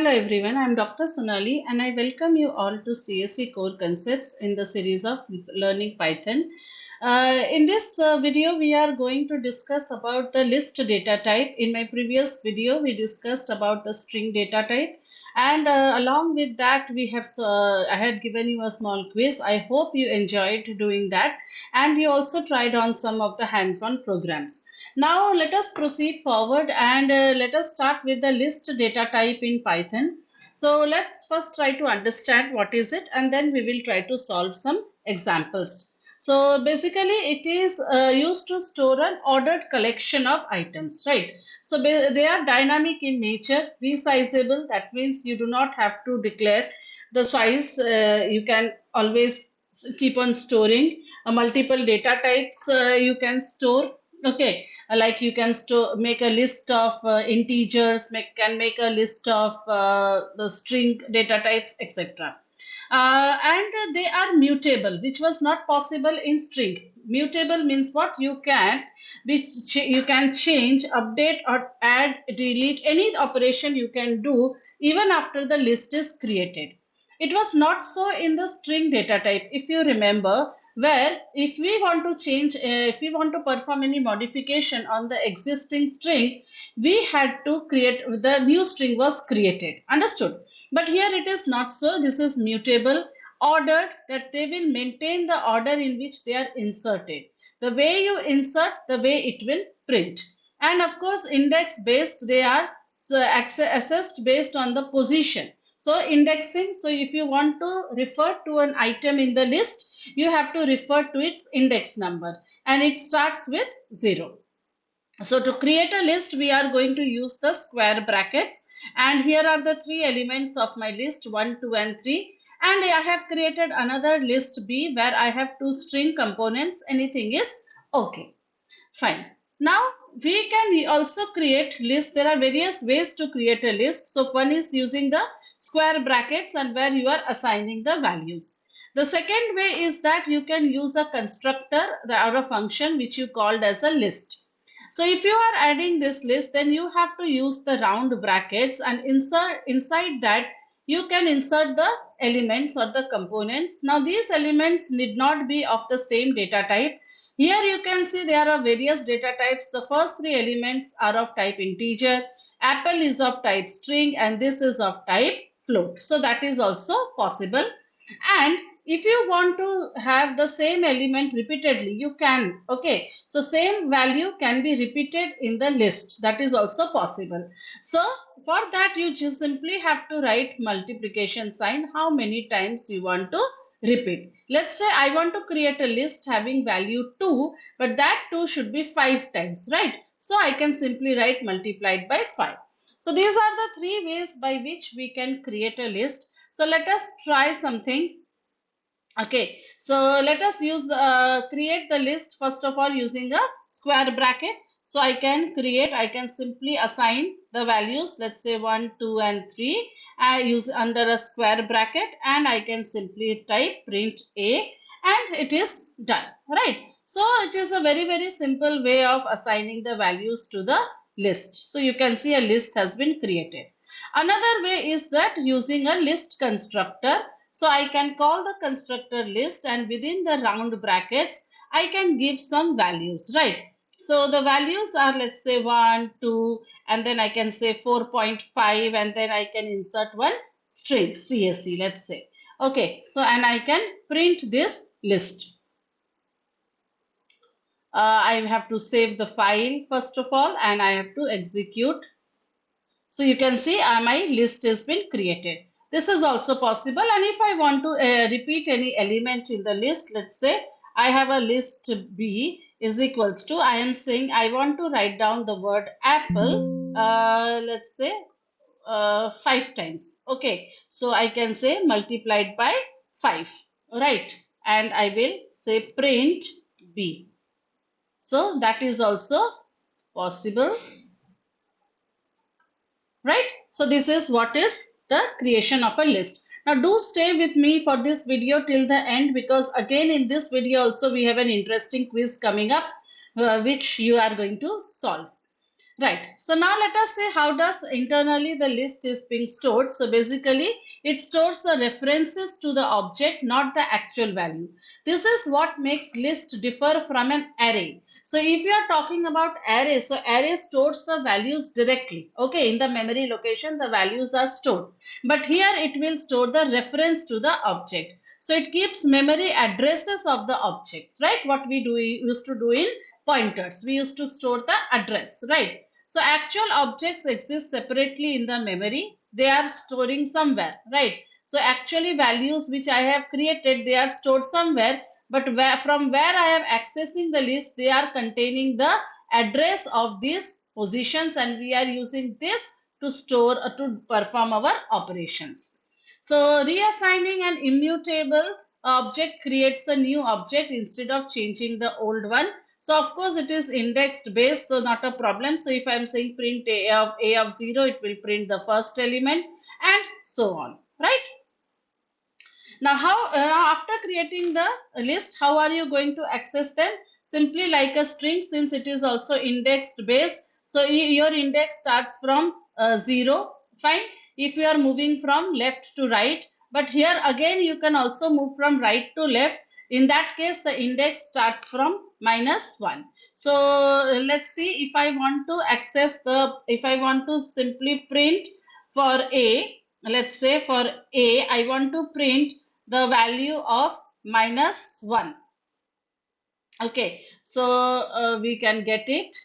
Hello everyone, I am Dr. Sonali and I welcome you all to CSE Core Concepts in the series of Learning Python. In this video, we are going to discuss about the list data type. In my previous video, we discussed about the string data type, and along with that, I had given you a small quiz. I hope you enjoyed doing that, and we also tried on some of the hands-on programs. Now let us proceed forward and let us start with the list data type in Python. So let's first try to understand what is it and then we will try to solve some examples. So basically it is used to store an ordered collection of items, right? So they are dynamic in nature, resizable. That means you do not have to declare the size. You can always keep on storing multiple data types you can store. Okay, like you can store, make a list of integers, can make a list of the string data types, etc. And they are mutable, which was not possible in string. Mutable means what? You can change, update, or add, delete, any operation you can do even after the list is created. It was not so in the string data type, if you remember, where if we want to change, if we want to perform any modification on the existing string, we had to create, the new string was created. Understood? But here it is not so. This is mutable, ordered, that they will maintain the order in which they are inserted. The way you insert, the way it will print. And of course, index based, they are assessed based on the position. So indexing, so if you want to refer to an item in the list, you have to refer to its index number and it starts with 0. So to create a list, we are going to use the square brackets, and here are the three elements of my list 1, 2 and 3, and I have created another list B where I have two string components. Anything is okay. Fine. Now we can also create lists. There are various ways to create a list. So one is using the square brackets and where you are assigning the values. The second way is that you can use a constructor or a function which you called as a list. So if you are adding this list, then you have to use the round brackets and inside that you can insert the elements or the components. Now these elements need not be of the same data type. Here you can see there are various data types. The first three elements are of type integer, apple is of type string, and this is of type float. So that is also possible. And if you want to have the same element repeatedly, you can. Okay, so same value can be repeated in the list. That is also possible. So for that you just simply have to write multiplication sign, how many times you want to repeat. Let's say I want to create a list having value 2, but that 2 should be 5 times, right? So I can simply write multiplied by 5. So these are the three ways by which we can create a list. So let us try something. Okay, so let us create the list first of all using a square bracket. So I can simply assign the values, let's say 1, 2 and 3. I use under a square bracket and I can simply type print A and it is done, right? So it is a very simple way of assigning the values to the list. So you can see a list has been created. Another way is that using a list constructor. So I can call the constructor list and within the round brackets, I can give some values, right? So the values are, let's say 1, 2, and then I can say 4.5 and then I can insert one string, CSE, let's say. Okay, so and I can print this list. I have to save the file first of all and I have to execute. So you can see my list has been created. This is also possible, and if I want to repeat any element in the list, let's say I have a list B is equals to, I am saying I want to write down the word apple, let's say 5 times. Okay, so I can say multiplied by 5, right? And I will say print B. So that is also possible, right? So this is what is the creation of a list. Now do stay with me for this video till the end, because again in this video also we have an interesting quiz coming up which you are going to solve. Right. So now let us see how does internally the list is being stored. So basically it stores the references to the object, not the actual value. This is what makes list differ from an array. So if you are talking about array, so array stores the values directly. Okay, in the memory location the values are stored. But here it will store the reference to the object. So it keeps memory addresses of the objects, right? What we used to do in pointers. We used to store the address, right? So actual objects exist separately in the memory. They are storing somewhere, right? So actually values which I have created, they are stored somewhere, but from where I am accessing the list, they are containing the address of these positions, and we are using this to store to perform our operations. So reassigning an immutable object creates a new object instead of changing the old one. So of course it is indexed based, so not a problem. So if I am saying print a of 0, it will print the first element and so on, right? Now after creating the list, how are you going to access them? Simply like a string, since it is also indexed based. So your index starts from 0, fine. If you are moving from left to right, but here again you can also move from right to left. In that case the index starts from -1. So let's see, if I want to access if I want to simply print for a, let's say for a, I want to print the value of -1. Okay, so we can get it.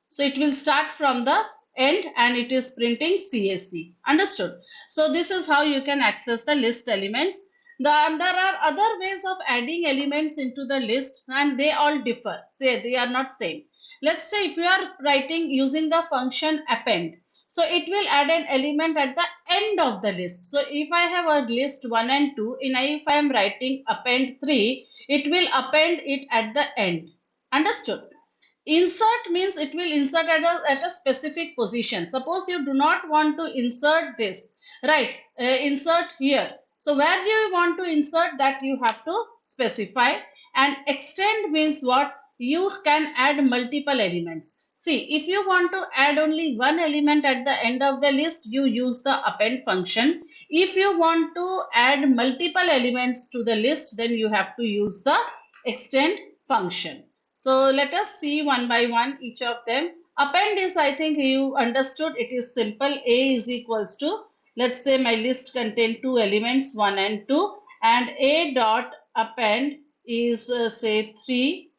So it will start from the end and it is printing CAC. Understood? So this is how you can access the list elements. There are other ways of adding elements into the list, and they all differ. Say they are not same. Let's say if you are writing using the function append, so it will add an element at the end of the list. So if I have a list 1 and 2, if I am writing append 3, it will append it at the end. Understood? Insert means it will insert at a specific position. Suppose you do not want to insert this, right? Insert here. So where do you want to insert, that you have to specify. And extend means what? You can add multiple elements. See, if you want to add only one element at the end of the list, you use the append function. If you want to add multiple elements to the list, then you have to use the extend function. So let us see one by one each of them. Append is, I think you understood, it is simple. A is equals to, let's say my list contain 2 elements 1 and 2, and A dot append is say 3.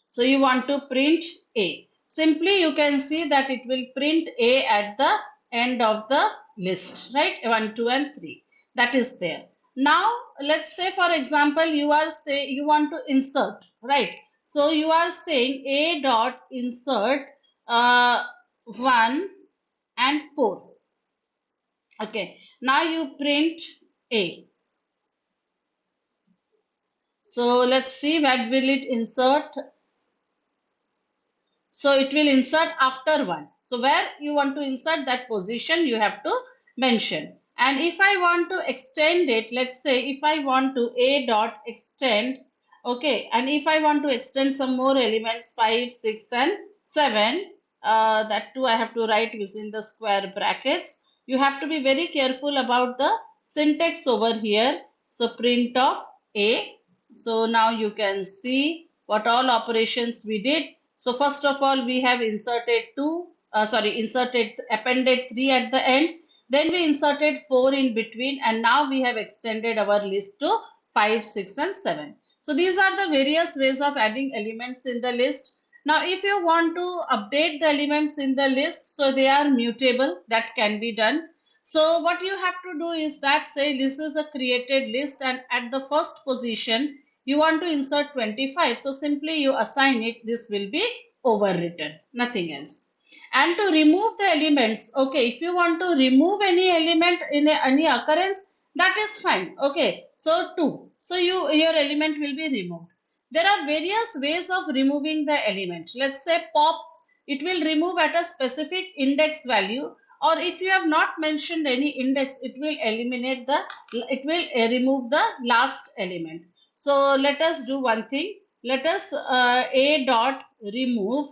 So you want to print A. Simply you can see that it will print A at the end of the list, right? 1, 2 and 3. That is there. Now let's say for example you want to insert, right? So you are saying A dot insert 1 and 4. Okay. Now you print A. So let's see, what will it insert? So it will insert after 1. So where you want to insert, that position you have to mention. And if I want to extend it, let's say if I want to A dot extend, okay, and if I want to extend some more elements 5, 6 and 7, that too I have to write within the square brackets. You have to be very careful about the syntax over here. So print of A. So now you can see what all operations we did. So first of all, we have inserted appended 3 at the end. Then we inserted 4 in between, and now we have extended our list to 5, 6 and 7. So these are the various ways of adding elements in the list. Now if you want to update the elements in the list, so they are mutable, that can be done. So what you have to do is that, say this is a created list and at the first position you want to insert 25. So simply you assign it, this will be overwritten, nothing else. And to remove the elements, okay, if you want to remove any element in any occurrence, that is fine. Okay, so 2. So your element will be removed. There are various ways of removing the element. Let's say pop, it will remove at a specific index value, or if you have not mentioned any index, it will remove the last element. So let us do one thing. Let us A dot remove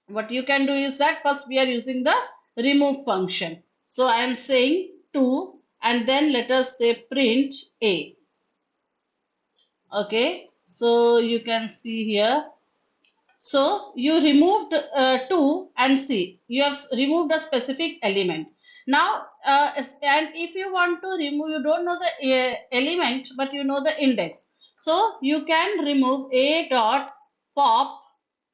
what you can do is that first we are using the remove function. So I am saying 2 and then let us say print A. Okay, so you can see here. So you removed 2 and see, you have removed a specific element. Now, and if you want to remove, you don't know the element, but you know the index. So you can remove a dot pop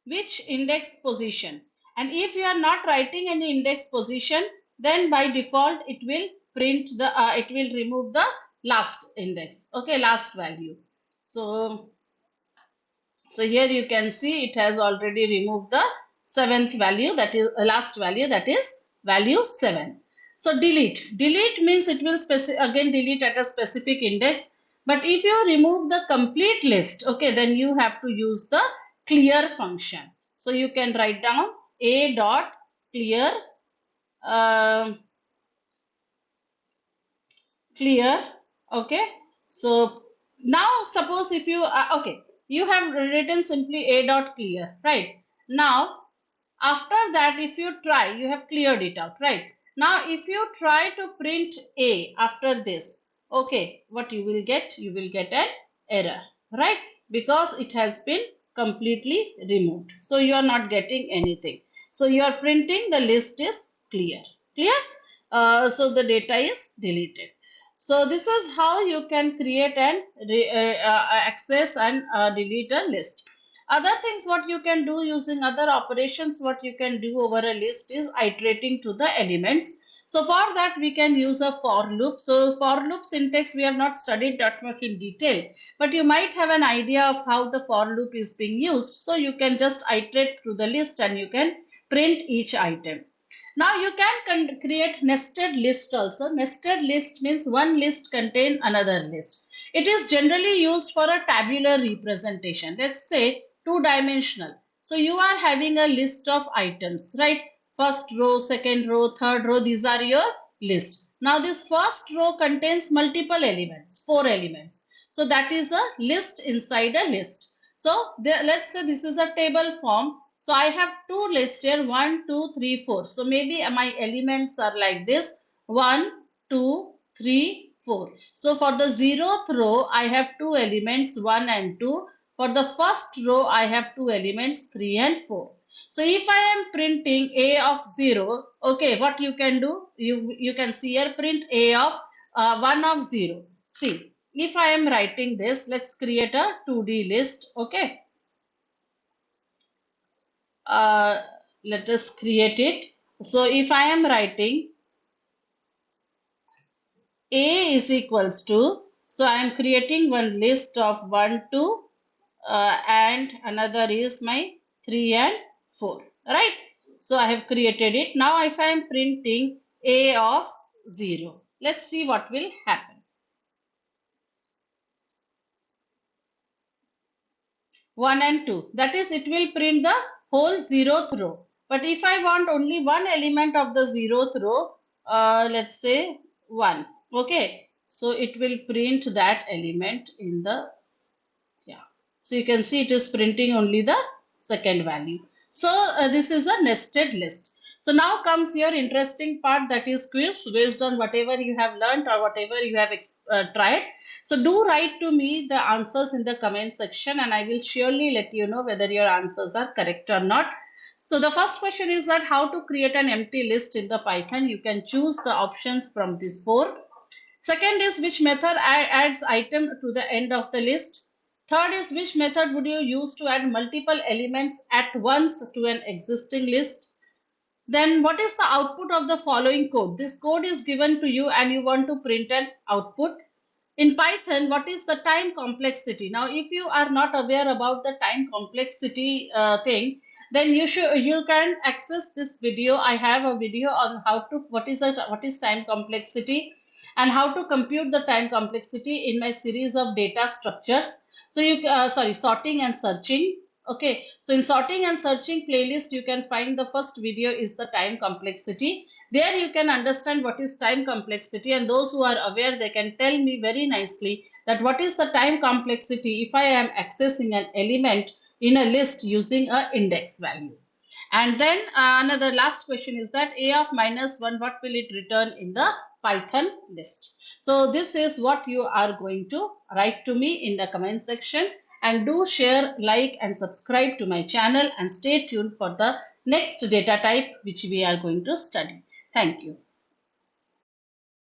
which index position. And if you are not writing any index position, then by default it will print the, it will remove the last index. Okay, last value. So here you can see it has already removed the seventh value, that is last value, that is value 7. So delete. Delete means it will again delete at a specific index. But if you remove the complete list, okay, then you have to use the clear function. So you can write down a dot clear clear. Okay, so now suppose if you okay, you have written simply a dot clear, right? Now after that, if you try, you have cleared it out, right? Now if you try to print a after this, okay, what you will get? You will get an error, right? Because it has been completely removed, so you are not getting anything. So you are printing the list is clear. So the data is deleted. So this is how you can create and access and delete a list. Other things what you can do using other operations, what you can do over a list is iterating to the elements. So for that we can use a for loop. So for loop syntax we have not studied that much in detail, but you might have an idea of how the for loop is being used. So you can just iterate through the list and you can print each item. Now you can create nested list also. Nested list means one list contain another list. It is generally used for a tabular representation. Let's say two-dimensional. So you are having a list of items, right? First row, second row, third row, these are your list. Now this first row contains multiple elements, 4 elements. So that is a list inside a list. So let's say this is a table form. So I have two lists here, 1, 2, 3, 4. So maybe my elements are like this, 1, 2, 3, 4. So for the 0th row, I have two elements, 1 and 2. For the first row, I have two elements, 3 and 4. So if I am printing a of 0, okay, what you can do? You can see here, print a of 1 of 0. See, if I am writing this, let's create a 2D list, okay. Let us create it. So if I am writing a is equals to, so I am creating one list of 1, 2 and another is my 3 and 4, right? So I have created it. Now if I am printing a of 0, let's see what will happen. 1 and 2, that is it will print the whole 0th row. But if I want only one element of the 0th row, let's say 1, okay, so it will print that element in the, yeah, so you can see it is printing only the second value. So this is a nested list. So now comes your interesting part, that is quiz based on whatever you have learned or whatever you have tried. So do write to me the answers in the comment section and I will surely let you know whether your answers are correct or not. So the first question is that how to create an empty list in the Python. You can choose the options from these 4. Second is which method adds item to the end of the list. Third is which method would you use to add multiple elements at once to an existing list. Then what is the output of the following code? This code is given to you and you want to print an output. In Python, what is the time complexity? Now, if you are not aware about the time complexity thing, then you can access this video. I have a video on how to what is time complexity and how to compute the time complexity in my series of data structures. So you sorting and searching. Okay, so in sorting and searching playlist, you can find the first video is the time complexity. There you can understand what is time complexity, and those who are aware, they can tell me very nicely that what is the time complexity if I am accessing an element in a list using a index value. And then another last question is that a of -1, what will it return in the Python list? So this is what you are going to write to me in the comment section, and do share, like and subscribe to my channel, and stay tuned for the next data type which we are going to study. Thank you.